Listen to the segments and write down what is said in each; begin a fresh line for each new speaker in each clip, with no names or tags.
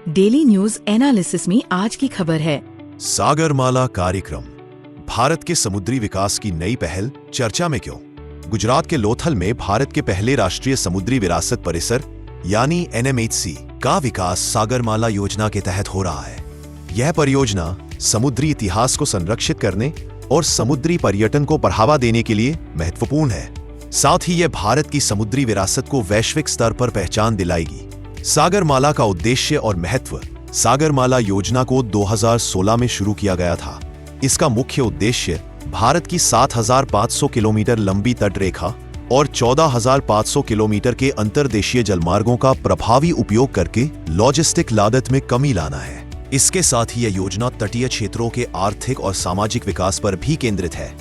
Daily news analysis में आज की खबर है।
सागरमाला कार्यक्रम भारत के समुद्री विकास की नई पहल चर्चा में क्यों? गुजरात के लोथल में भारत के पहले राष्ट्रीय समुद्री विरासत परिसर यानी NMHC का विकास सागरमाला योजना के तहत हो रहा है। यह परियोजना समुद्री इतिहास को संरक्षित करने और समुद्री पर्यटन को बढ़ावा देने के लिए महत्वपूर्ण है। साथ ही यह भारत की समुद्री विरासत को वैश्विक स्तर पर पहचान दिलाएगी। सागरमाला का उद्देश्य और महत्व। सागरमाला योजना को 2016 में शुरू किया गया था। इसका मुख्य उद्देश्य भारत की 7,500 किलोमीटर लंबी तटरेखा और 14,500 किलोमीटर के अंतर्देशीय जलमार्गों का प्रभावी उपयोग करके लॉजिस्टिक लागत में कमी लाना है। इसके साथ ही यह योजना तटीय क्षेत्रों के आर्थिक और सामाजिक विकास पर भी केंद्रित है।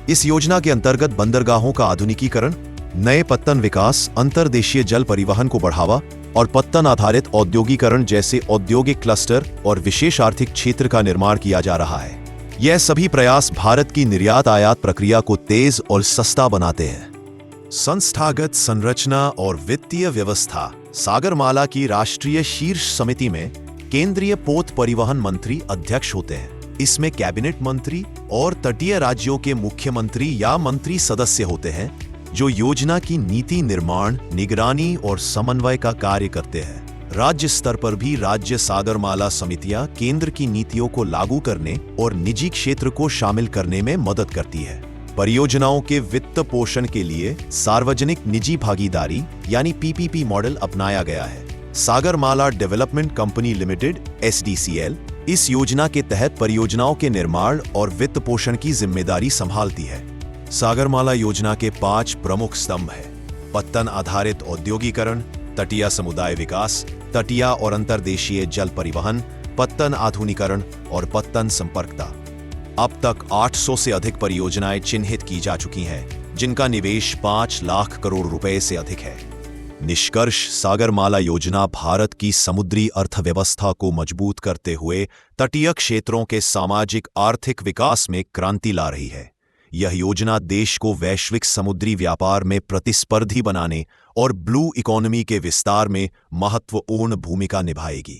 इस योजना के अंतर्गत बंदरगाहों का आधुनिकीकरण, नए पत्तन विकास, अंतर्देशीय जल परिवहन को बढ़ावा और पत्तन आधारित औद्योगिकरण जैसे औद्योगिक क्लस्टर और विशेष आर्थिक क्षेत्र का निर्माण किया जा रहा है। यह सभी प्रयास भारत की निर्यात आयात प्रक्रिया को तेज और सस्ता बनाते हैं। संस्थागत संरचना और वित्तीय व्यवस्था। सागरमाला की राष्ट्रीय शीर्ष समिति में केंद्रीय पोत परिवहन मंत्री अध्यक्ष होते हैं। इसमें कैबिनेट मंत्री और तटीय राज्यों के मुख्यमंत्री या मंत्री सदस्य होते हैं, जो योजना की नीति निर्माण, निगरानी और समन्वय का कार्य करते हैं। राज्य स्तर पर भी राज्य सागरमाला समितियां केंद्र की नीतियों को लागू करने और निजी क्षेत्र को शामिल करने में मदद करती है। परियोजनाओं के वित्त पोषण के लिए सार्वजनिक निजी भागीदारी यानी PPP मॉडल अपनाया गया है। Sagarmala development company limited SDCL इस योजना के तहत परियोजनाओं के निर्माण और वित्त पोषण की जिम्मेदारी संभालती है। सागरमाला योजना के 5 प्रमुख स्तंभ हैं: पत्तन आधारित औद्योगिकरण, तटीय समुदाय विकास, तटीय और अंतर्देशीय जल परिवहन, पत्तन आधुनिकीकरण और पत्तन संपर्कता। अब तक 800 से अधिक परियोजनाएं चिन्हित की जा चुकी हैं, जिनका निवेश 5 लाख करोड़ रुपए से अधिक है। निष्कर्ष: सागरमाला योजना भारत की समुद्री अर्थव्यवस्था को मजबूत करते हुए तटीय क्षेत्रों के सामाजिक आर्थिक विकास में क्रांति ला रही है। यह योजना देश को वैश्विक समुद्री व्यापार में प्रतिस्पर्धी बनाने और ब्लू इकोनॉमी के विस्तार में महत्वपूर्ण भूमिका निभाएगी।